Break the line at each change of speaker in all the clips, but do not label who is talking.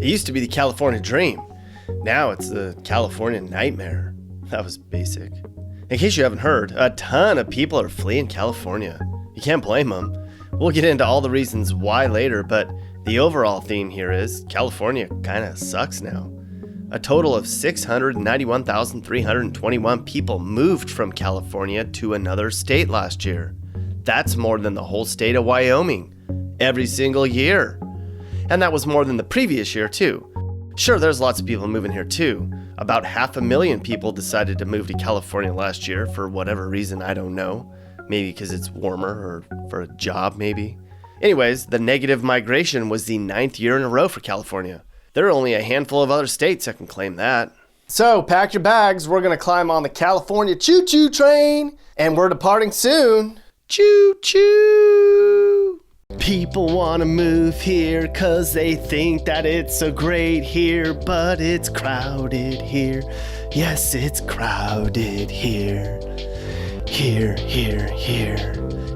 It used to be the California dream. Now it's the California nightmare. That was basic. In case you haven't heard, a ton of people are fleeing California. You can't blame them. We'll get into all the reasons why later, but the overall theme here is California kinda sucks now. A total of 691,321 people moved from California to another state last year. That's more than the whole state of Wyoming, every single year. And that was more than the previous year too. Sure, there's lots of people moving here too. About 500,000 people decided to move to California last year for whatever reason, I don't know. Maybe because it's warmer or for a job maybe. Anyways, the negative migration was the 9th year in a row for California. There are only a handful of other states that can claim that. So pack your bags, we're gonna climb on the California choo-choo train, and we're departing soon. Choo-choo! People wanna move here cause they think that it's so great here, but it's crowded here. Yes, it's crowded here. Here.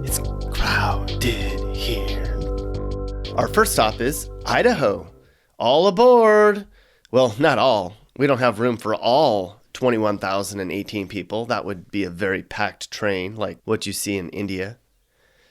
It's crowded here. Our first stop is Idaho. All aboard! Well, not all. We don't have room for all 21,018 people. That would be a very packed train, like what you see in India.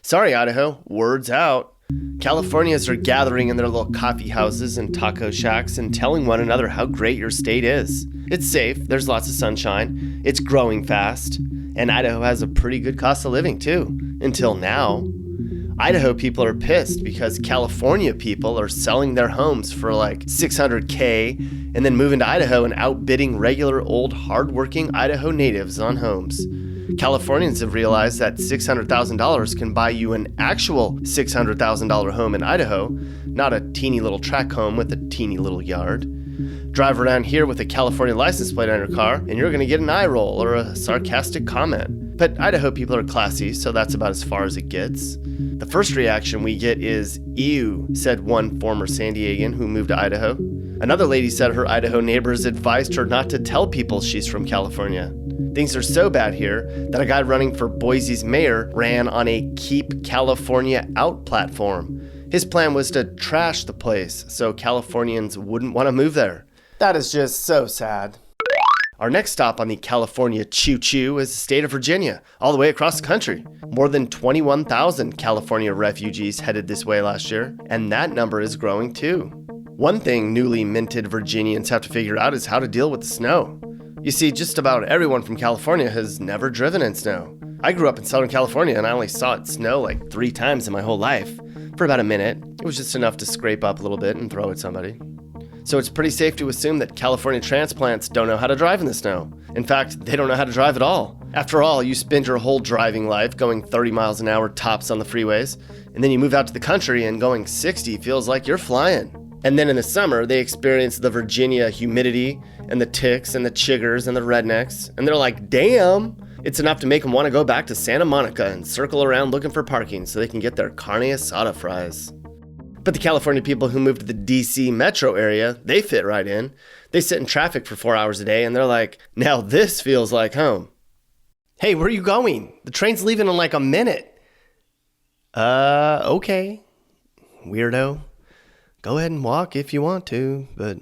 Sorry, Idaho. Word's out. Californians are gathering in their little coffee houses and taco shacks and telling one another how great your state is. It's safe. There's lots of sunshine. It's growing fast. And Idaho has a pretty good cost of living, too. Until now. Idaho people are pissed because California people are selling their homes for like $600K and then moving to Idaho and outbidding regular old hardworking Idaho natives on homes. Californians have realized that $600,000 can buy you an actual $600,000 home in Idaho, not a teeny little tract home with a teeny little yard. Drive around here with a California license plate on your car and you're going to get an eye roll or a sarcastic comment. But Idaho people are classy, so that's about as far as it gets. The first reaction we get is, ew, said one former San Diegan who moved to Idaho. Another lady said her Idaho neighbors advised her not to tell people she's from California. Things are so bad here that a guy running for Boise's mayor ran on a Keep California Out platform. His plan was to trash the place so Californians wouldn't want to move there. That is just so sad. Our next stop on the California choo-choo is the state of Virginia, all the way across the country. More than 21,000 California refugees headed this way last year, and that number is growing too. One thing newly minted Virginians have to figure out is how to deal with the snow. You see, just about everyone from California has never driven in snow. I grew up in Southern California and I only saw it snow like 3 times in my whole life. For about a minute, it was just enough to scrape up a little bit and throw at somebody. So it's pretty safe to assume that California transplants don't know how to drive in the snow. In fact, they don't know how to drive at all. After all, you spend your whole driving life going 30 miles an hour tops on the freeways, and then you move out to the country and going 60 feels like you're flying. And then in the summer, they experience the Virginia humidity and the ticks and the chiggers and the rednecks, and they're like, damn! It's enough to make them want to go back to Santa Monica and circle around looking for parking so they can get their carne asada fries. But the California people who moved to the DC metro area, they fit right in. They sit in traffic for 4 hours a day and they're like, now this feels like home. Hey, where are you going? The train's leaving in like a minute. Okay. Weirdo. Go ahead and walk if you want to, but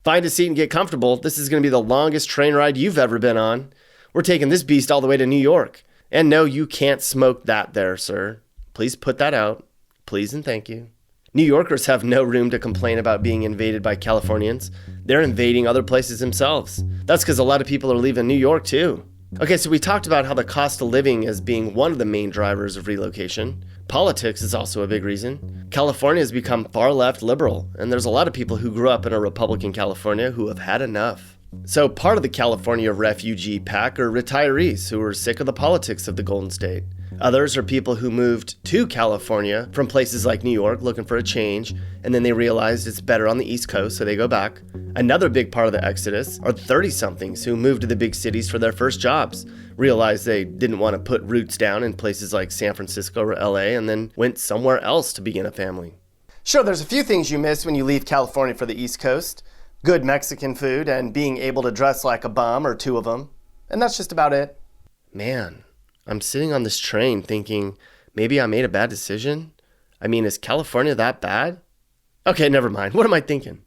find a seat and get comfortable. This is going to be the longest train ride you've ever been on. We're taking this beast all the way to New York. And no, you can't smoke that there, sir. Please put that out. Please and thank you. New Yorkers have no room to complain about being invaded by Californians. They're invading other places themselves. That's because a lot of people are leaving New York too. Okay, so we talked about how the cost of living is being one of the main drivers of relocation. Politics is also a big reason. California has become far left liberal, and there's a lot of people who grew up in a Republican California who have had enough. So part of the California refugee pack are retirees who are sick of the politics of the Golden State. Others are people who moved to California from places like New York looking for a change, and then they realized it's better on the East Coast, so they go back. Another big part of the exodus are 30-somethings who moved to the big cities for their first jobs, realized they didn't want to put roots down in places like San Francisco or LA, and then went somewhere else to begin a family. Sure, there's a few things you miss when you leave California for the East Coast. Good Mexican food and being able to dress like a bum or 2 of them. And that's just about it. Man, I'm sitting on this train thinking, maybe I made a bad decision? I mean, is California that bad? Okay, never mind. What am I thinking?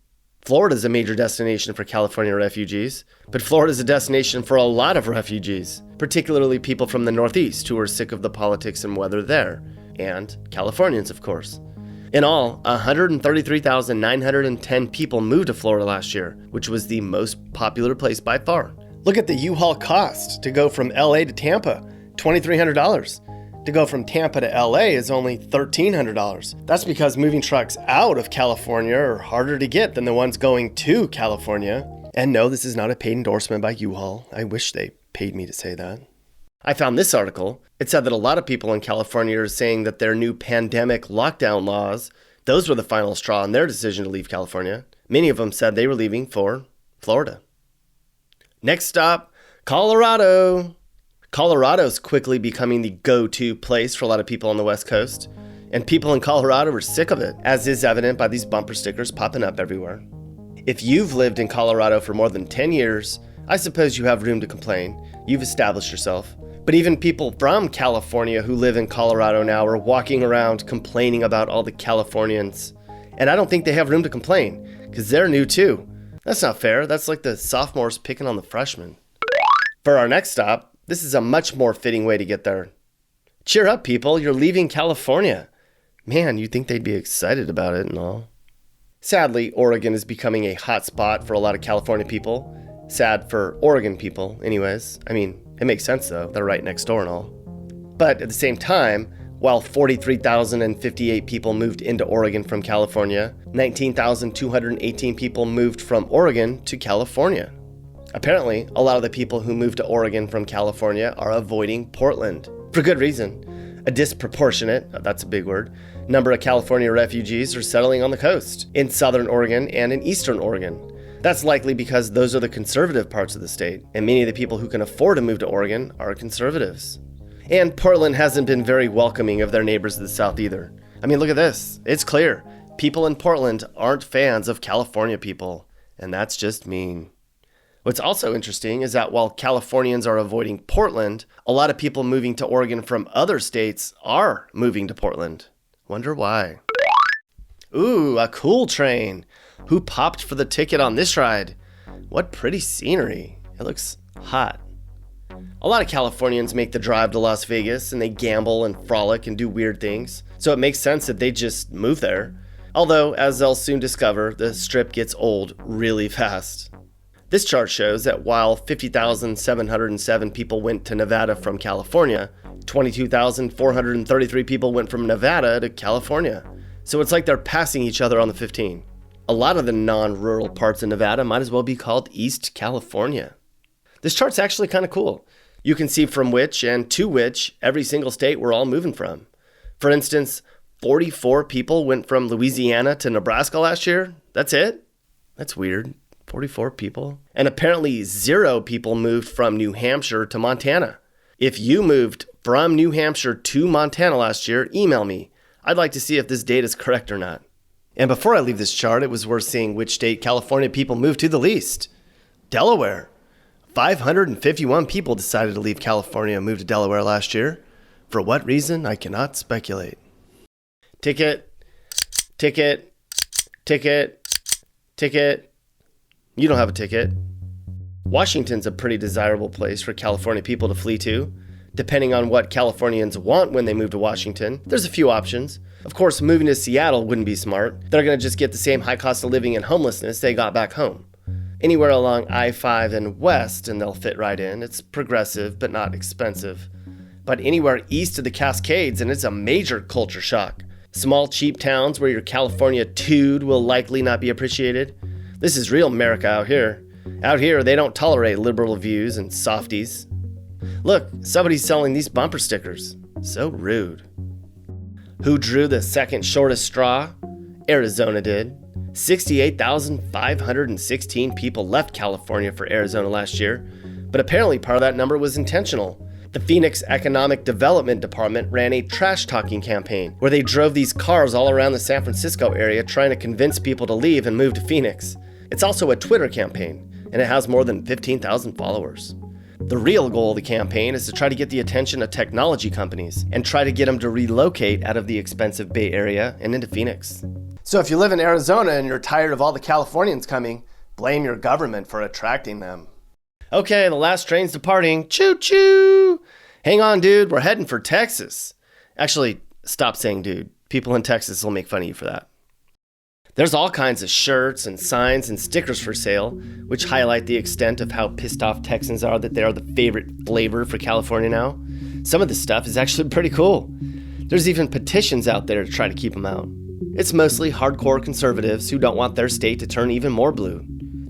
Florida is a major destination for California refugees, but Florida is a destination for a lot of refugees, particularly people from the Northeast who are sick of the politics and weather there, and Californians, of course. In all, 133,910 people moved to Florida last year, which was the most popular place by far. Look at the U-Haul cost to go from LA to Tampa, $2,300. To go from Tampa to LA is only $1,300. That's because moving trucks out of California are harder to get than the ones going to California. And no, this is not a paid endorsement by U-Haul. I wish they paid me to say that. I found this article. It said that a lot of people in California are saying that their new pandemic lockdown laws, those were the final straw in their decision to leave California. Many of them said they were leaving for Florida. Next stop, Colorado. Colorado's quickly becoming the go-to place for a lot of people on the West Coast, and people in Colorado are sick of it, as is evident by these bumper stickers popping up everywhere. If you've lived in Colorado for more than 10 years, I suppose you have room to complain. You've established yourself. But even people from California who live in Colorado now are walking around complaining about all the Californians. And I don't think they have room to complain, because they're new too. That's not fair. That's like the sophomores picking on the freshmen. For our next stop, this is a much more fitting way to get there. Cheer up, people. You're leaving California. Man, you'd think they'd be excited about it and all. Sadly, Oregon is becoming a hot spot for a lot of California people. Sad for Oregon people, anyways. I mean, it makes sense, though. They're right next door and all. But at the same time, while 43,058 people moved into Oregon from California, 19,218 people moved from Oregon to California. Apparently, a lot of the people who moved to Oregon from California are avoiding Portland. For good reason. A disproportionate, that's a big word, number of California refugees are settling on the coast, in southern Oregon and in eastern Oregon. That's likely because those are the conservative parts of the state, and many of the people who can afford to move to Oregon are conservatives. And Portland hasn't been very welcoming of their neighbors to the south either. I mean, look at this. It's clear. People in Portland aren't fans of California people, and that's just mean. What's also interesting is that while Californians are avoiding Portland, a lot of people moving to Oregon from other states are moving to Portland. Wonder why. Ooh, a cool train. Who popped for the ticket on this ride? What pretty scenery. It looks hot. A lot of Californians make the drive to Las Vegas and they gamble and frolic and do weird things. So it makes sense that they just move there. Although, as they'll soon discover, the strip gets old really fast. This chart shows that while 50,707 people went to Nevada from California, 22,433 people went from Nevada to California. So it's like they're passing each other on the 15. A lot of the non-rural parts of Nevada might as well be called East California. This chart's actually kind of cool. You can see from which and to which every single state we're all moving from. For instance, 44 people went from Louisiana to Nebraska last year. That's it? That's weird. 44 people. And apparently 0 people moved from New Hampshire to Montana. If you moved from New Hampshire to Montana last year, email me. I'd like to see if this data is correct or not. And before I leave this chart, it was worth seeing which state California people moved to the least. Delaware. 551 people decided to leave California and move to Delaware last year. For what reason, I cannot speculate. Ticket. Ticket. Ticket. Ticket. You don't have a ticket. Washington's a pretty desirable place for California people to flee to. Depending on what Californians want when they move to Washington, there's a few options. Of course, moving to Seattle wouldn't be smart. They're going to just get the same high cost of living and homelessness they got back home. Anywhere along I-5 and west, and they'll fit right in. It's progressive, but not expensive. But anywhere east of the Cascades, and it's a major culture shock. Small, cheap towns where your California dude will likely not be appreciated. This is real America out here. Out here, they don't tolerate liberal views and softies. Look, somebody's selling these bumper stickers. So rude. Who drew the second shortest straw? Arizona did. 68,516 people left California for Arizona last year, but apparently part of that number was intentional. The Phoenix Economic Development Department ran a trash-talking campaign where they drove these cars all around the San Francisco area trying to convince people to leave and move to Phoenix. It's also a Twitter campaign, and it has more than 15,000 followers. The real goal of the campaign is to try to get the attention of technology companies and try to get them to relocate out of the expensive Bay Area and into Phoenix. So if you live in Arizona and you're tired of all the Californians coming, blame your government for attracting them. Okay, the last train's departing. Choo-choo! Hang on, dude. We're heading for Texas. Actually, stop saying dude. People in Texas will make fun of you for that. There's all kinds of shirts and signs and stickers for sale, which highlight the extent of how pissed off Texans are that they are the favorite flavor for California now. Some of this stuff is actually pretty cool. There's even petitions out there to try to keep them out. It's mostly hardcore conservatives who don't want their state to turn even more blue.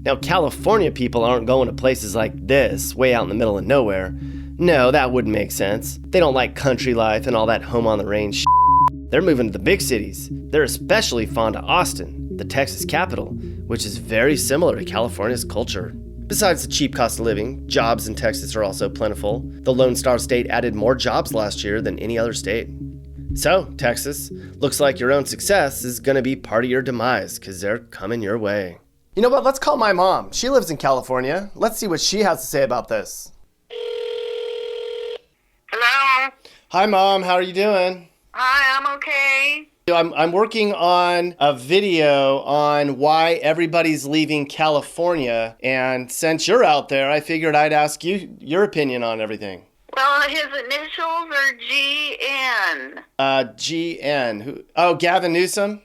Now, California people aren't going to places like this, way out in the middle of nowhere. No, that wouldn't make sense. They don't like country life and all that home on the range shit. They're moving to the big cities. They're especially fond of Austin, the Texas capital, which is very similar to California's culture. Besides the cheap cost of living, jobs in Texas are also plentiful. The Lone Star State added more jobs last year than any other state. So, Texas, looks like your own success is going to be part of your demise because they're coming your way. You know what? Let's call my mom. She lives in California. Let's see what she has to say about this.
Hello?
Hi, Mom. How are you doing?
Hi, I'm okay.
I'm working on a video on why everybody's leaving California, and since you're out there, I figured I'd ask you your opinion on everything.
Well, his initials are GN.
GN. Who? Oh, Gavin Newsom?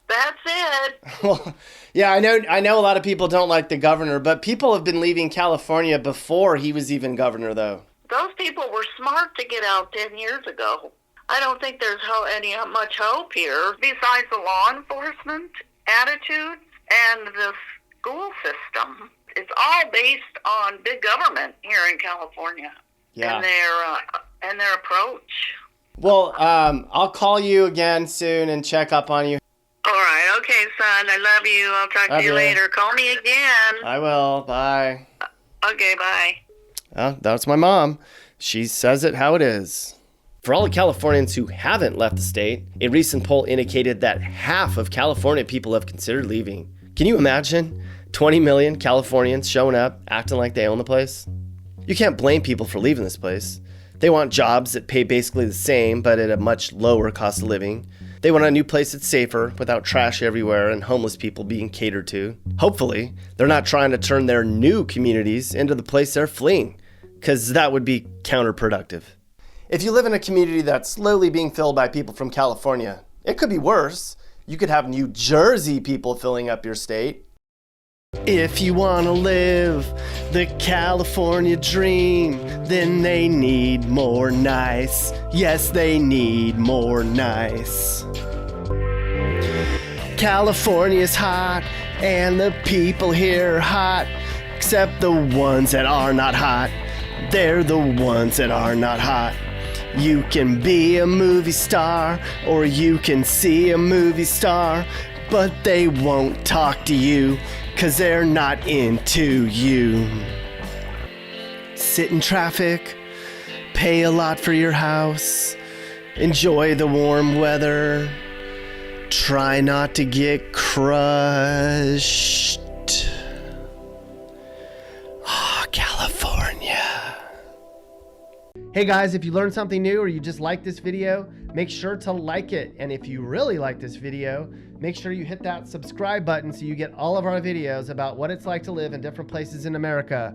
That's it.
Well, yeah, I know a lot of people don't like the governor, but people have been leaving California before he was even governor, though.
Those people were smart to get out 10 years ago. I don't think there's much hope here, besides the law enforcement attitudes and the school system. It's all based on big government here in California.
Yeah.
And their approach.
Well, I'll call you again soon and check up on you.
All right. Okay, son. I love you. I'll talk to you later. Call me again.
I will. Bye.
Okay, bye.
That's my mom. She says it how it is. For all the Californians who haven't left the state, a recent poll indicated that half of California people have considered leaving. Can you imagine 20 million Californians showing up, acting like they own the place? You can't blame people for leaving this place. They want jobs that pay basically the same, but at a much lower cost of living. They want a new place that's safer, without trash everywhere and homeless people being catered to. Hopefully, they're not trying to turn their new communities into the place they're fleeing, because that would be counterproductive. If you live in a community that's slowly being filled by people from California, it could be worse. You could have New Jersey people filling up your state. If you want to live the California dream, then they need more nice. Yes, they need more nice. California's hot, and the people here are hot, except the ones that are not hot. They're the ones that are not hot. You can be a movie star, or you can see a movie star, but they won't talk to you, 'cause they're not into you. Sit in traffic, pay a lot for your house, enjoy the warm weather, try not to get crushed. California. Hey guys, if you learned something new or you just like this video, make sure to like it. And if you really like this video, make sure you hit that subscribe button so you get all of our videos about what it's like to live in different places in America.